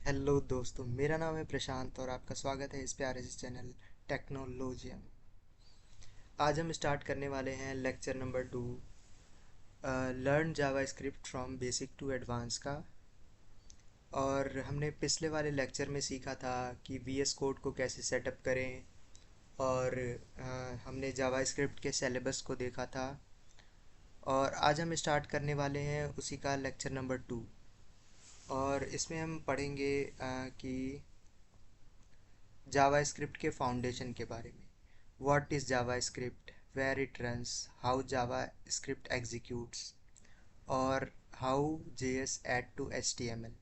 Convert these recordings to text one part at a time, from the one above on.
Hello दोस्तों, मेरा नाम है प्रशांत और आपका स्वागत है इस प्यारे से चैनल टेक्नोलॉजिया में। आज हम स्टार्ट करने वाले हैं lecture number 2, learn JavaScript from basic to advance का। और हमने पिछले वाले लेक्चर में सीखा था कि वीएस कोड को कैसे सेटअप करें, और हमने जावा स्क्रिप्ट के सिलेबस को देखा था। और आज हम स्टार्ट करने वाले हैं उसी का लेक्चर नंबर 2। और इसमें हम पढ़ेंगे कि जावा स्क्रिप्ट के फाउंडेशन के बारे में। What is JavaScript, where it runs, how JavaScript executes, और how JS add to HTML,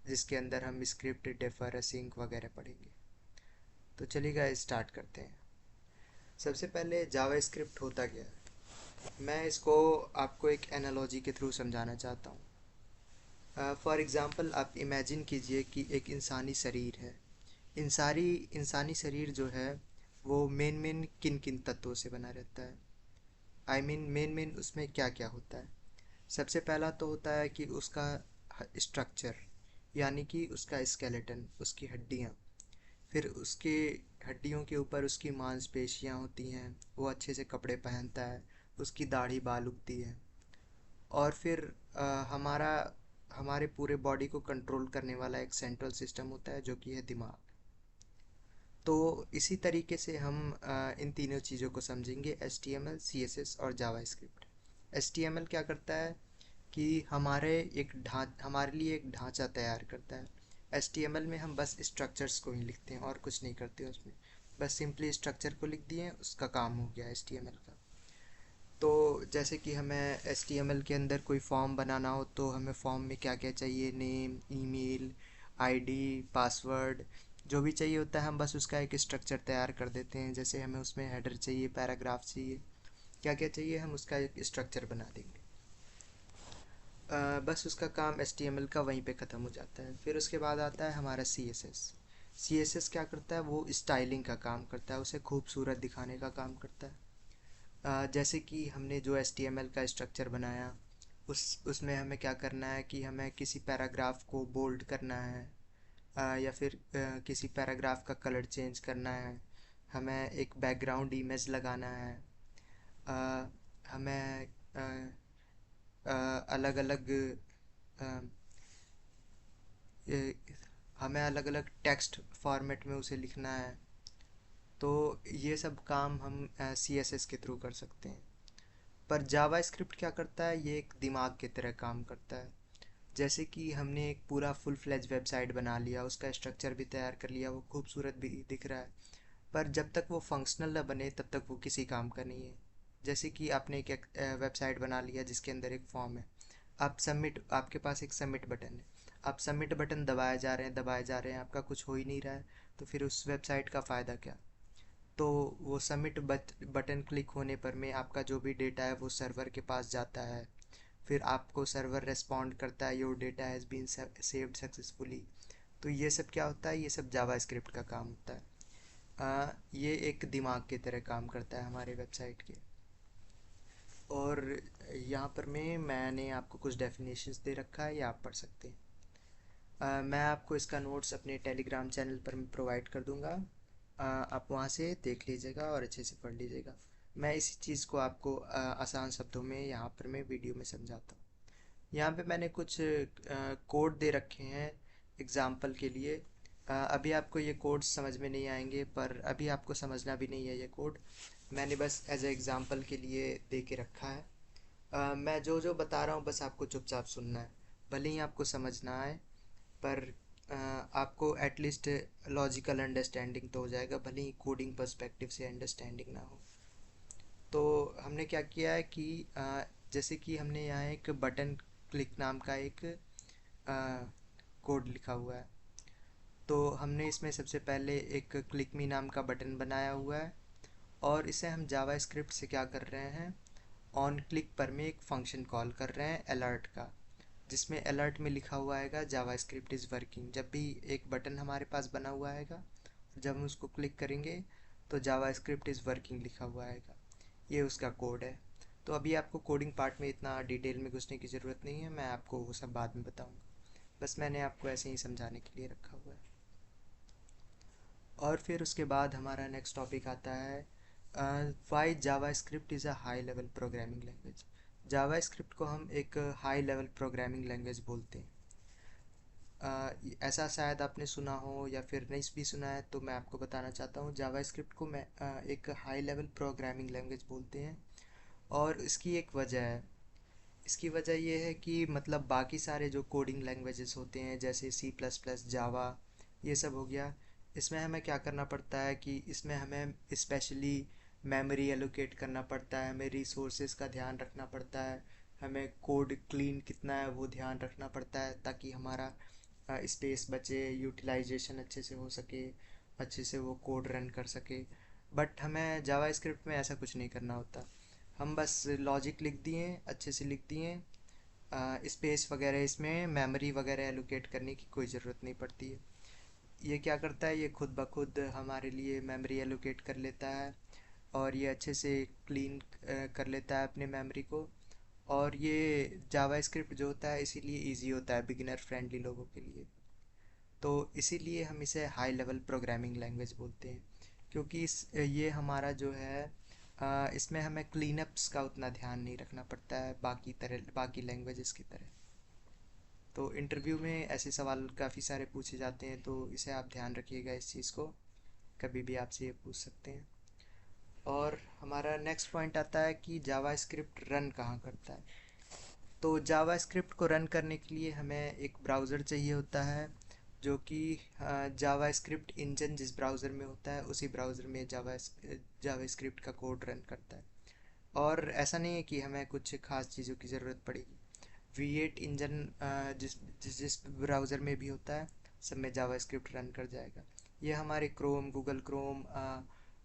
जिसके अंदर हम स्क्रिप्ट डिफर सिंक वगैरह पढ़ेंगे। तो चलिएगा स्टार्ट करते हैं। सबसे पहले जावा स्क्रिप्ट होता क्या है, मैं इसको आपको एक एनालॉजी के थ्रू समझाना चाहता हूँ। फॉर एग्ज़ाम्पल आप इमेजिन कीजिए कि एक इंसानी शरीर है। इंसानी शरीर जो है वो मेन मेन किन किन तत्वों से बना रहता है। मेन मेन उसमें क्या क्या होता है। सबसे पहला तो होता है कि उसका स्ट्रक्चर, यानी कि उसका स्केलेटन, उसकी हड्डियाँ। फिर उसके हड्डियों के ऊपर उसकी मांसपेशियाँ होती हैं, वो अच्छे से कपड़े पहनता है, उसकी दाढ़ी बाल उगती है। और फिर हमारा हमारे पूरे बॉडी को कंट्रोल करने वाला एक सेंट्रल सिस्टम होता है जो कि है दिमाग। तो इसी तरीके से हम इन तीनों चीज़ों को समझेंगे, HTML, CSS और जावास्क्रिप्ट। HTML क्या करता है कि हमारे लिए एक ढांचा तैयार करता है। HTML में हम बस स्ट्रक्चर्स को ही लिखते हैं और कुछ नहीं करते उसमें, बस सिंपली स्ट्रक्चर को लिख दिए, उसका काम हो गया HTML का। तो जैसे कि हमें HTML के अंदर कोई फॉर्म बनाना हो तो हमें फॉर्म में क्या क्या चाहिए, नेम, ईमेल, आईडी, पासवर्ड, जो भी चाहिए होता है हम बस उसका एक स्ट्रक्चर तैयार कर देते हैं। जैसे हमें उसमें हेडर चाहिए, पैराग्राफ चाहिए, क्या क्या चाहिए, हम उसका एक स्ट्रक्चर बना देंगे। बस उसका काम HTML का वहीं पे ख़त्म हो जाता है। फिर उसके बाद आता है हमारा CSS। CSS क्या करता है, वो स्टाइलिंग का काम करता है, उसे खूबसूरत दिखाने का काम करता है। जैसे कि हमने जो HTML का स्ट्रक्चर बनाया, उसमें हमें क्या करना है कि हमें किसी पैराग्राफ को बोल्ड करना है, या फिर किसी पैराग्राफ का कलर चेंज करना है, हमें एक बैकग्राउंड इमेज लगाना है, अ, हमें अलग अलग हमें अलग अलग टेक्स्ट फॉर्मेट में उसे लिखना है। तो ये सब काम हम CSS के थ्रू कर सकते हैं। पर जावा स्क्रिप्ट क्या करता है, ये एक दिमाग की तरह काम करता है। जैसे कि हमने एक पूरा फुल फ्लेज वेबसाइट बना लिया, उसका स्ट्रक्चर भी तैयार कर लिया, वो खूबसूरत भी दिख रहा है, पर जब तक वो फंक्शनल ना बने तब तक वो किसी काम का नहीं है। जैसे कि आपने एक वेबसाइट बना लिया जिसके अंदर एक फॉर्म है, आपके पास एक सबमिट बटन है, आप सबमिट बटन दबाए जा रहे हैं, आपका कुछ हो ही नहीं रहा है, तो फिर उस वेबसाइट का फ़ायदा क्या। तो वो सबमिट बटन क्लिक होने पर में आपका जो भी डेटा है वो सर्वर के पास जाता है। फिर आपको सर्वर रेस्पॉन्ड करता है, your data has been saved successfully. तो ये सब क्या होता है, ये सब जावा स्क्रिप्ट का काम होता है। ये एक दिमाग की तरह काम करता है हमारे वेबसाइट के। और यहाँ पर मैंने आपको कुछ डेफिनेशंस दे रखा है, ये आप पढ़ सकते हैं। मैं आपको इसका नोट्स अपने टेलीग्राम चैनल पर प्रोवाइड कर दूँगा। आप वहाँ से देख लीजिएगा और अच्छे से पढ़ लीजिएगा। मैं इसी चीज़ को आपको आसान शब्दों में यहाँ पर मैं वीडियो में समझाता हूँ। यहाँ पे मैंने कुछ कोड दे रखे हैं एग्ज़ाम्पल के लिए। अभी आपको ये कोड समझ में नहीं आएंगे, पर अभी आपको समझना भी नहीं है ये कोड, मैंने बस एज ए एग्ज़ाम्पल के लिए दे के रखा है। मैं जो जो बता रहा हूँ बस आपको चुपचाप सुनना है, भले ही आपको समझ ना आए, पर आपको एटलीस्ट लॉजिकल अंडरस्टैंडिंग तो हो जाएगा, भले ही कोडिंग पर्सपेक्टिव से अंडरस्टैंडिंग ना हो। तो हमने क्या किया है कि जैसे कि हमने यहाँ एक बटन क्लिक नाम का एक कोड लिखा हुआ है। तो हमने इसमें सबसे पहले एक क्लिक मी नाम का बटन बनाया हुआ है, और इसे हम जावा स्क्रिप्ट से क्या कर रहे हैं, ऑन क्लिक पर में एक फंक्शन कॉल कर रहे हैं अलर्ट का, जिसमें अलर्ट में लिखा हुआ आएगा जावा स्क्रिप्ट इज़ वर्किंग। जब भी एक बटन हमारे पास बना हुआ आएगा, जब हम उसको क्लिक करेंगे तो जावा स्क्रिप्ट इज़ वर्किंग लिखा हुआ आएगा। ये उसका कोड है। तो अभी आपको कोडिंग पार्ट में इतना डिटेल में घुसने की ज़रूरत नहीं है, मैं आपको वो सब बाद में बताऊँगा। बस मैंने आपको ऐसे ही समझाने के लिए रखा हुआ है। और फिर उसके बाद हमारा नेक्स्ट टॉपिक आता है why JavaScript is a high level programming language. JavaScript को हम एक हाई लेवल प्रोग्रामिंग लैंग्वेज बोलते हैं। ऐसा शायद आपने सुना हो या फिर नहीं भी सुना है, तो मैं आपको बताना चाहता हूँ जावा स्क्रिप्ट को मैं एक हाई लेवल प्रोग्रामिंग लैंग्वेज बोलते हैं। और इसकी एक वजह है। इसकी वजह ये है कि मतलब बाकी सारे जो कोडिंग लैंग्वेजेस होते हैं जैसे सी प्लस प्लस, जावा, ये सब हो गया, इसमें हमें क्या करना पड़ता है कि इसमें हमें स्पेशली मेमोरी एलोकेट करना पड़ता है, हमें रिसोर्सेज का ध्यान रखना पड़ता है, हमें कोड क्लीन कितना है वो ध्यान रखना पड़ता है ताकि हमारा स्पेस बचे, यूटिलाइजेशन अच्छे से हो सके, अच्छे से वो कोड रन कर सके। बट हमें जावा स्क्रिप्ट में ऐसा कुछ नहीं करना होता। हम बस लॉजिक लिख दिए, अच्छे से लिख दिए, स्पेस वगैरह इसमें मेमोरी वगैरह एलोकेट करने की कोई ज़रूरत नहीं पड़ती है। ये क्या करता है, ये खुद ब खुद हमारे लिए मेमोरी एलोकेट कर लेता है और ये अच्छे से क्लीन कर लेता है अपने मेमोरी को। और ये जावा स्क्रिप्ट जो होता है इसीलिए इजी होता है बिगिनर फ्रेंडली लोगों के लिए। तो इसीलिए हम इसे हाई लेवल प्रोग्रामिंग लैंग्वेज बोलते हैं, क्योंकि ये हमारा जो है इसमें हमें क्लीनअप्स का उतना ध्यान नहीं रखना पड़ता है बाकी लैंग्वेजेस की तरह। तो इंटरव्यू में ऐसे सवाल काफ़ी सारे पूछे जाते हैं, तो इसे आप ध्यान रखिएगा इस चीज़ को, कभी भी आपसे ये पूछ सकते हैं। और हमारा नेक्स्ट पॉइंट आता है कि जावा स्क्रिप्ट रन कहाँ करता है। तो जावा स्क्रिप्ट को रन करने के लिए हमें एक ब्राउज़र चाहिए होता है, जो कि जावा स्क्रिप्ट इंजन जिस ब्राउज़र में होता है उसी ब्राउज़र में जावा स्क्रिप्ट का कोड रन करता है। और ऐसा नहीं है कि हमें कुछ खास चीज़ों की ज़रूरत पड़ेगी। V8 इंजन जिस जिस जिस ब्राउज़र में भी होता है सब में जावा स्क्रिप्ट रन कर जाएगा। ये हमारे क्रोम, गूगल क्रोम,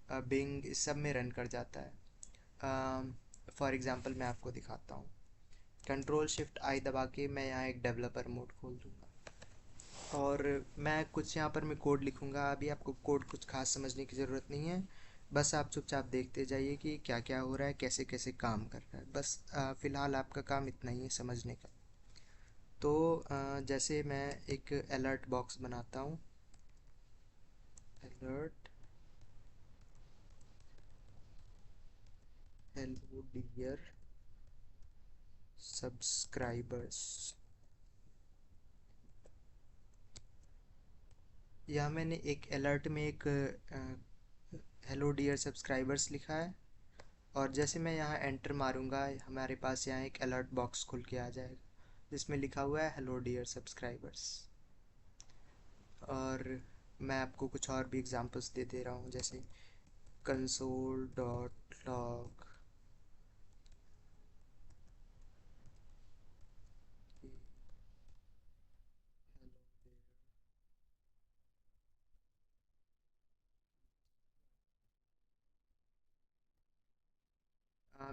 बिंग, इस सब में रन कर जाता है। फॉर एग्ज़ाम्पल मैं आपको दिखाता हूँ। कंट्रोल शिफ्ट आई दबा के मैं यहाँ एक डेवलपर मोड खोल दूँगा और मैं कुछ यहाँ पर मैं कोड लिखूँगा। अभी आपको कोड कुछ खास समझने की ज़रूरत नहीं है, बस आप चुपचाप देखते जाइए कि क्या क्या हो रहा है, कैसे कैसे काम कर रहा है। बस फ़िलहाल आपका काम इतना ही है समझने का। तो जैसे मैं एक अलर्ट बॉक्स बनाता हूँ, अलर्ट हेलो डियर सब्सक्राइबर्स, यहाँ मैंने एक अलर्ट में एक हेलो डियर सब्सक्राइबर्स लिखा है। और जैसे मैं यहाँ एंटर मारूंगा हमारे पास यहाँ एक अलर्ट बॉक्स खुल के आ जाएगा जिसमें लिखा हुआ है हेलो डियर सब्सक्राइबर्स। और मैं आपको कुछ और भी एग्जांपल्स दे रहा हूँ, जैसे console.log।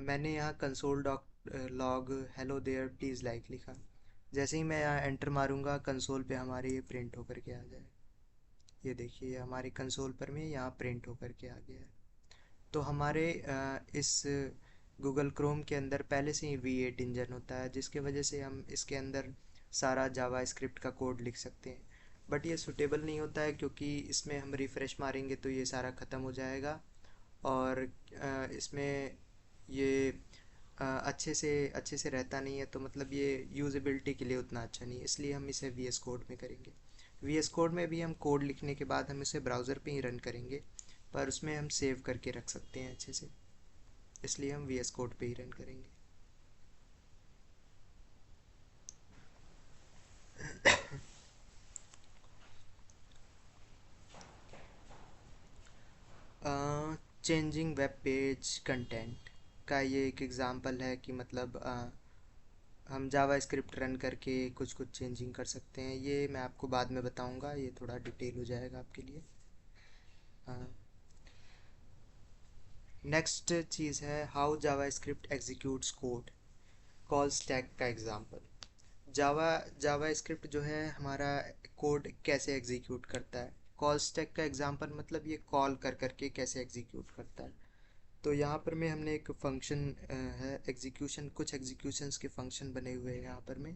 मैंने यहाँ console dot log hello there please like लिखा। जैसे ही मैं यहाँ एंटर मारूंगा कंसोल पे हमारे ये प्रिंट होकर के आ जाए। ये देखिए हमारे कंसोल पर में यहाँ प्रिंट होकर के आ गया है। तो हमारे इस गूगल क्रोम के अंदर पहले से ही V8 इंजन होता है, जिसके वजह से हम इसके अंदर सारा जावा स्क्रिप्ट का कोड लिख सकते हैं। बट ये सूटेबल नहीं होता है क्योंकि इसमें हम रिफ़्रेश मारेंगे तो ये सारा ख़त्म हो जाएगा। और इसमें ये अच्छे से रहता नहीं है, तो मतलब ये यूज़ेबिलिटी के लिए उतना अच्छा नहीं है, इसलिए हम इसे VS कोड में करेंगे। VS कोड में भी हम कोड लिखने के बाद हम इसे ब्राउज़र पे ही रन करेंगे, पर उसमें हम सेव करके रख सकते हैं अच्छे से, इसलिए हम VS कोड पे ही रन करेंगे। चेंजिंग वेब पेज कंटेंट का ये एक एग्ज़ाम्पल है कि मतलब हम जावा स्क्रिप्ट रन करके कुछ कुछ चेंजिंग कर सकते हैं। ये मैं आपको बाद में बताऊंगा, ये थोड़ा डिटेल हो जाएगा आपके लिए। नेक्स्ट चीज़ है how JavaScript executes code. Call stack का एग्जांपल। जावा जावा स्क्रिप्ट जो है हमारा कोड कैसे एग्जीक्यूट करता है। कॉल स्टैक का एग्जांपल मतलब ये कॉल कर करके कैसे एग्जीक्यूट करता है। तो यहाँ पर में हमने एक फंक्शन है एग्जीक्यूशन, कुछ एग्जीक्यूशंस के फंक्शन बने हुए हैं यहाँ पर में।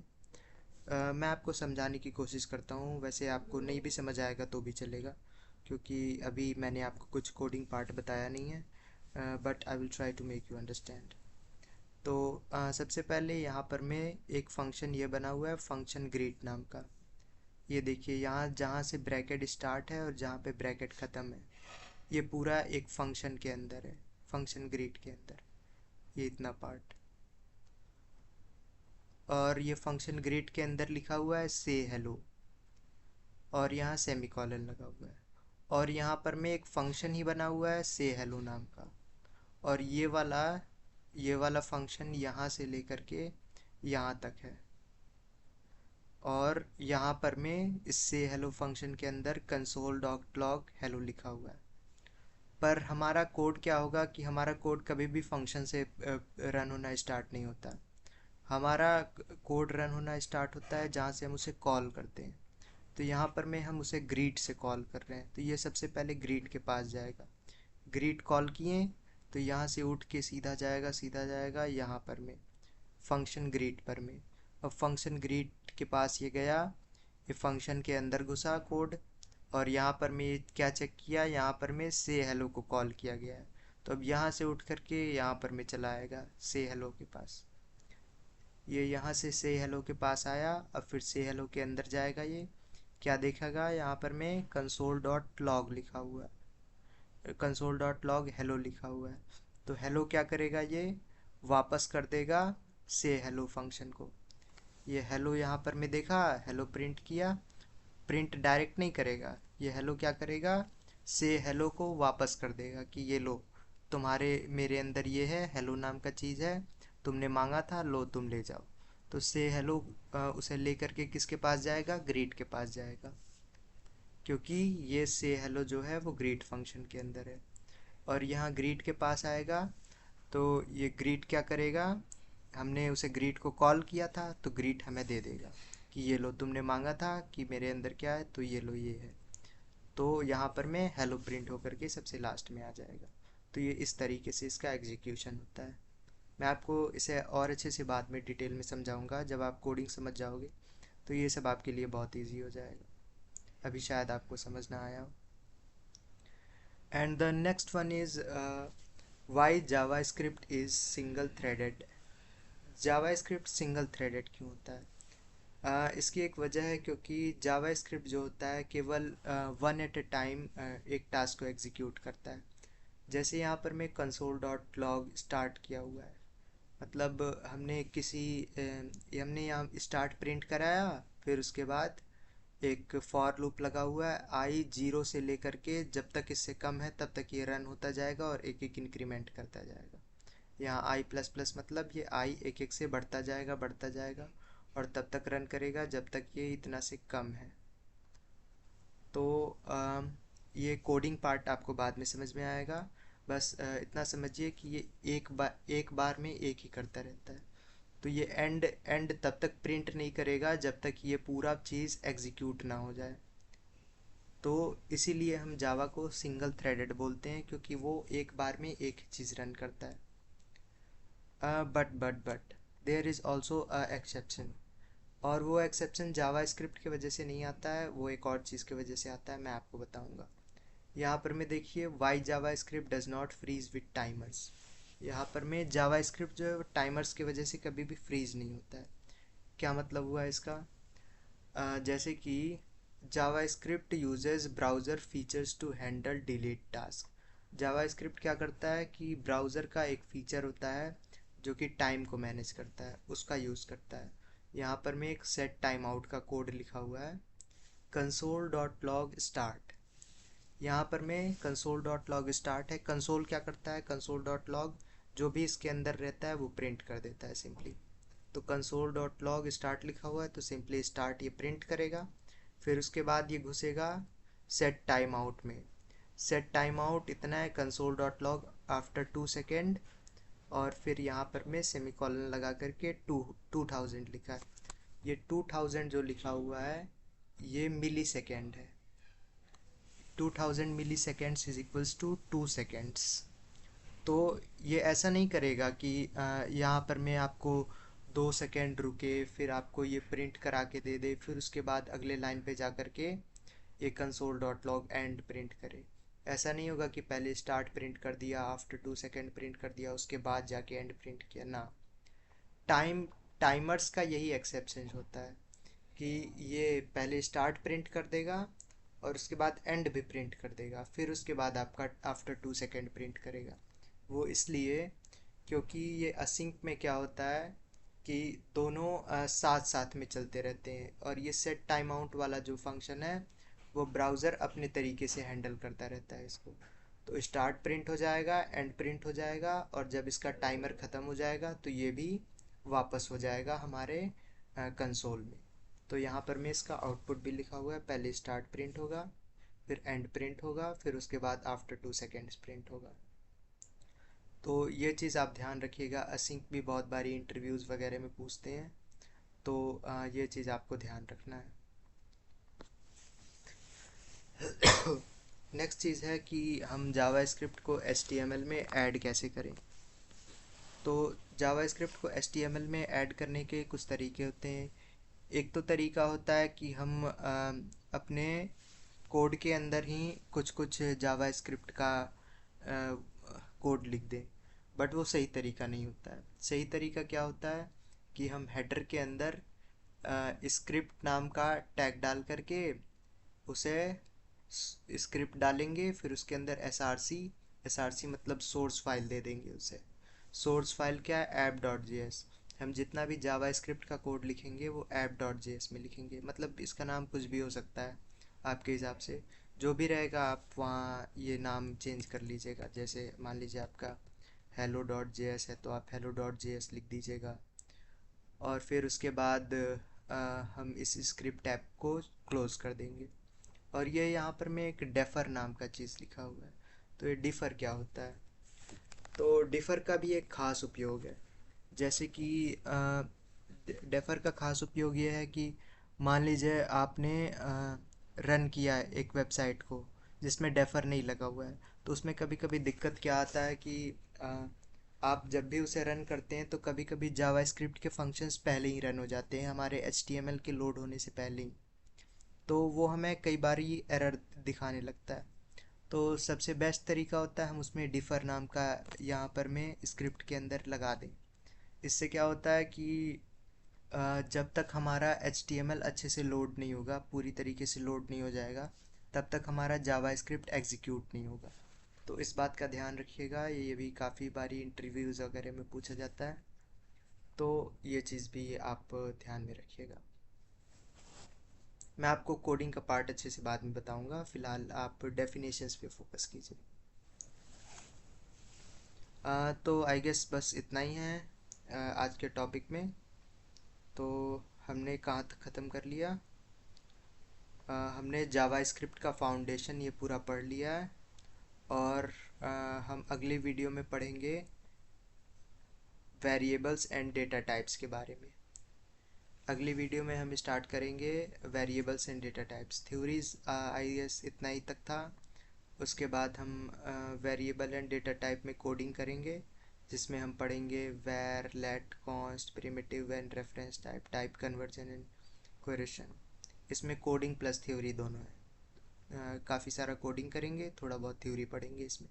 मैं आपको समझाने की कोशिश करता हूँ। वैसे आपको नहीं भी समझ आएगा तो भी चलेगा, क्योंकि अभी मैंने आपको कुछ कोडिंग पार्ट बताया नहीं है, but I will try to make you understand. तो सबसे पहले यहाँ पर मैं एक फंक्शन ये बना हुआ है फंक्शन ग्रीट नाम का। ये देखिए यहाँ जहाँ से ब्रैकेट स्टार्ट है और जहाँ पे ब्रैकेट ख़त्म है, ये पूरा एक फंक्शन के अंदर है, फंक्शन ग्रीट के अंदर, ये इतना पार्ट। और ये फंक्शन ग्रीट के अंदर लिखा हुआ है से हेलो, और यहाँ सेमीकोलन लगा हुआ है। और यहाँ पर मैं एक फंक्शन ही बना हुआ है से हेलो नाम का, और ये वाला फंक्शन यहाँ से लेकर के यहाँ तक है। और यहाँ पर मैं इससे हेलो फंक्शन के अंदर कंसोल डॉट लॉग हेलो लिखा हुआ है। पर हमारा कोड क्या होगा कि हमारा कोड कभी भी फंक्शन से रन होना स्टार्ट नहीं होता। हमारा कोड रन होना स्टार्ट होता है जहाँ से हम उसे कॉल करते हैं। तो यहाँ पर मैं हम उसे ग्रीट से कॉल कर रहे हैं, तो ये सबसे पहले ग्रीट के पास जाएगा। ग्रीट कॉल किए तो यहाँ से उठ के सीधा जाएगा यहाँ पर में फंक्शन ग्रीट पर में। अब फंक्शन ग्रीट के पास ये गया, ये फंक्शन के अंदर घुसा कोड, और यहाँ पर मैं क्या चेक किया, यहाँ पर मैं से हेलो को कॉल किया गया है। तो अब यहाँ से उठ करके यहाँ पर मैं चला आएगा से हेलो के पास। ये यहाँ से हेलो के पास आया, अब फिर से हेलो के अंदर जाएगा। ये क्या देखेगा, यहाँ पर मैं कंसोल डॉट लॉग लिखा हुआ है, कंसोल डॉट लॉग हेलो लिखा हुआ है। तो हेलो क्या करेगा, ये वापस कर देगा से हेलो फंक्शन को। ये हेलो यहाँ पर मैं देखा, हेलो प्रिंट किया, प्रिंट डायरेक्ट नहीं करेगा, ये हेलो क्या करेगा, से हेलो को वापस कर देगा कि ये लो, तुम्हारे मेरे अंदर ये है, हेलो नाम का चीज़ है, तुमने मांगा था, लो तुम ले जाओ। तो से हेलो उसे लेकर के किसके पास जाएगा, ग्रीट के पास जाएगा, क्योंकि ये से हेलो जो है वो ग्रीट फंक्शन के अंदर है। और यहाँ ग्रीट के पास आएगा, तो ये ग्रीट क्या करेगा, हमने उसे ग्रीट को कॉल किया था तो ग्रीट हमें दे देगा कि ये लो, तुमने मांगा था कि मेरे अंदर क्या है, तो ये लो ये है। तो यहाँ पर मैं हेलो प्रिंट होकर के सबसे लास्ट में आ जाएगा। तो ये इस तरीके से इसका एग्जीक्यूशन होता है। मैं आपको इसे और अच्छे से बाद में डिटेल में समझाऊंगा, जब आप कोडिंग समझ जाओगे तो ये सब आपके लिए बहुत ईजी हो जाएगा। अभी शायद आपको समझ ना आया हो। And the next one is why JavaScript is single threaded. JavaScript single threaded क्यों होता है? इसकी एक वजह है क्योंकि जावास्क्रिप्ट जो होता है केवल वन एट ए टाइम एक टास्क को एग्जीक्यूट करता है। जैसे यहाँ पर मैं कंसोल डॉट लॉग स्टार्ट किया हुआ है, मतलब हमने यहाँ स्टार्ट प्रिंट कराया, फिर उसके बाद एक फॉर लूप लगा हुआ है, आई जीरो से लेकर के जब तक इससे कम है तब तक ये रन होता जाएगा और एक एक इंक्रीमेंट करता जाएगा। यहाँ आई प्लस प्लस मतलब ये आई एक एक से बढ़ता जाएगा और तब तक रन करेगा जब तक ये इतना से कम है। तो ये कोडिंग पार्ट आपको बाद में समझ में आएगा। बस इतना समझिए कि ये एक बार में एक ही करता रहता है। तो ये एंड एंड तब तक प्रिंट नहीं करेगा जब तक ये पूरा चीज़ एग्जीक्यूट ना हो जाए। तो इसीलिए हम जावा को सिंगल थ्रेडेड बोलते हैं, क्योंकि वो एक बार में एक ही चीज़ रन करता है। But there is also a exception, और वो एक्सेप्शन जावा स्क्रिप्ट की वजह से नहीं आता है, वो एक और चीज़ की वजह से आता है, मैं आपको बताऊंगा। यहाँ पर मैं देखिए why JavaScript does not freeze with timers. यहाँ पर मैं जावा स्क्रिप्ट जो है टाइमर्स की वजह से कभी भी फ्रीज नहीं होता है। क्या मतलब हुआ इसका? जैसे कि JavaScript uses browser features to handle delete task. JavaScript क्या करता है कि ब्राउज़र का एक फीचर होता है जो कि टाइम को मैनेज करता है, उसका यूज़ करता है। यहाँ पर मैं एक सेट टाइम आउट का कोड लिखा हुआ है, कंसोल डॉट लॉग स्टार्ट। यहाँ पर मैं कंसोल डॉट लॉग स्टार्ट है, कंसोल क्या करता है, कंसोल डॉट लॉग जो भी इसके अंदर रहता है वो प्रिंट कर देता है सिंपली। तो कंसोल डॉट लॉग स्टार्ट लिखा हुआ है तो सिंपली स्टार्ट ये प्रिंट करेगा। फिर उसके बाद ये घुसेगा सेट टाइम आउट में। सेट टाइम आउट इतना है, console dot log after 2 second, और फिर यहाँ पर मैं सेमीकोलन लगा करके 2000 लिखा है। ये 2000 जो लिखा हुआ है ये मिली सेकेंड है। 2000 milliseconds is equals to 2 seconds. तो ये ऐसा नहीं करेगा कि यहाँ पर मैं आपको 2 सेकेंड रुके, फिर आपको ये प्रिंट करा के दे दे, फिर उसके बाद अगले लाइन पे जा कर के ये console dot log and print करे। ऐसा नहीं होगा कि पहले स्टार्ट प्रिंट कर दिया, आफ्टर 2 सेकेंड प्रिंट कर दिया, उसके बाद जाके एंड प्रिंट किया ना। टाइमर्स का यही एक्सेप्शन होता है कि ये पहले स्टार्ट प्रिंट कर देगा और उसके बाद एंड भी प्रिंट कर देगा, फिर उसके बाद आपका आफ्टर 2 सेकेंड प्रिंट करेगा। वो इसलिए क्योंकि ये असिंक में क्या होता है कि दोनों साथ साथ में चलते रहते हैं, और ये सेट टाइम आउट वाला जो फंक्शन है वो ब्राउज़र अपने तरीके से हैंडल करता रहता है इसको। तो स्टार्ट प्रिंट हो जाएगा, एंड प्रिंट हो जाएगा, और जब इसका टाइमर ख़त्म हो जाएगा तो ये भी वापस हो जाएगा हमारे कंसोल में। तो यहाँ पर मैं इसका आउटपुट भी लिखा हुआ है, पहले स्टार्ट प्रिंट होगा, फिर एंड प्रिंट होगा, फिर उसके बाद आफ्टर 2 सेकेंड्स प्रिंट होगा। तो ये चीज़ आप ध्यान रखिएगा, असिंक भी बहुत बारी इंटरव्यूज़ वगैरह में पूछते हैं, तो ये चीज़ आपको ध्यान रखना है। नेक्स्ट चीज़ है कि हम जावास्क्रिप्ट को HTML में ऐड कैसे करें। तो जावास्क्रिप्ट को HTML में ऐड करने के कुछ तरीके होते हैं। एक तो तरीका होता है कि हम अपने कोड के अंदर ही कुछ कुछ जावास्क्रिप्ट का कोड लिख दें, बट वो सही तरीका नहीं होता है। सही तरीका क्या होता है कि हम हेडर के अंदर स्क्रिप्ट नाम का टैग डाल करके उसे स्क्रिप्ट डालेंगे, फिर उसके अंदर एस आर सी मतलब सोर्स फाइल दे देंगे उसे। सोर्स फाइल क्या है, ऐप डॉट जे एस। हम जितना भी जावा स्क्रिप्ट का कोड लिखेंगे वो ऐप डॉट जे एस में लिखेंगे, मतलब इसका नाम कुछ भी हो सकता है आपके हिसाब से, जो भी रहेगा आप वहाँ ये नाम चेंज कर लीजिएगा। जैसे मान लीजिए आपका हेलो डॉट जे एस है तो आप हेलो डॉट जे एस लिख दीजिएगा, और फिर उसके बाद हम इस स्क्रिप्ट ऐप को क्लोज कर देंगे। और ये यहाँ पर मैं एक डेफर नाम का चीज़ लिखा हुआ है। तो ये डिफ़र क्या होता है, तो डिफ़र का भी एक ख़ास उपयोग है। जैसे कि डेफ़र का ख़ास उपयोग ये है कि मान लीजिए आपने रन किया है एक वेबसाइट को जिसमें डेफ़र नहीं लगा हुआ है, तो उसमें कभी कभी दिक्कत क्या आता है कि आप जब भी उसे रन करते हैं तो कभी कभी जावास्क्रिप्ट के फंक्शंस पहले ही रन हो जाते हैं हमारे HTML के लोड होने से पहले ही, तो वो हमें कई बार ही एरर दिखाने लगता है। तो सबसे बेस्ट तरीका होता है हम उसमें डिफ़र नाम का यहाँ पर मैं स्क्रिप्ट के अंदर लगा दें। इससे क्या होता है कि जब तक हमारा HTML अच्छे से लोड नहीं होगा, पूरी तरीके से लोड नहीं हो जाएगा, तब तक हमारा जावास्क्रिप्ट एग्जीक्यूट नहीं होगा। तो इस बात का ध्यान रखिएगा, ये भी काफ़ी बारी इंटरव्यूज़ वगैरह में पूछा जाता है, तो ये चीज़ भी आप ध्यान में रखिएगा। मैं आपको कोडिंग का पार्ट अच्छे से बाद में बताऊंगा, फ़िलहाल आप डेफिनेशंस पे फोकस कीजिए। तो आई गेस बस इतना ही है आज के टॉपिक में। तो हमने कहाँ तक ख़त्म कर लिया, हमने जावा स्क्रिप्ट का फाउंडेशन ये पूरा पढ़ लिया है, और हम अगले वीडियो में पढ़ेंगे वेरिएबल्स एंड डेटा टाइप्स के बारे में। अगली वीडियो में हम स्टार्ट करेंगे variables and data types. Theories I guess इतना ही तक था। उसके बाद हम वेरिएबल एंड डेटा टाइप में कोडिंग करेंगे, जिसमें हम पढ़ेंगे var, let, const, primitive and reference type, type conversion and coercion. इसमें कोडिंग प्लस थ्योरी दोनों है। काफ़ी सारा कोडिंग करेंगे, थोड़ा बहुत थ्योरी पढ़ेंगे इसमें।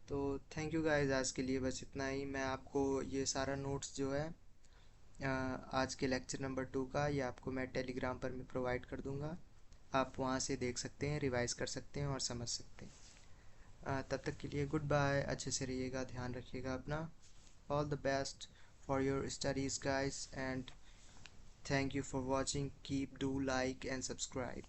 तो थैंक यू गाइस, आज के लिए बस इतना ही। मैं आपको ये सारा नोट्स जो है आज के लेक्चर नंबर 2 का, ये आपको मैं टेलीग्राम पर मैं प्रोवाइड कर दूंगा। आप वहाँ से देख सकते हैं, रिवाइज कर सकते हैं और समझ सकते हैं। तब तक के लिए गुड बाय, अच्छे से रहिएगा, ध्यान रखिएगा अपना। All the best for your studies guys, and thank you for watching. Keep do like and subscribe.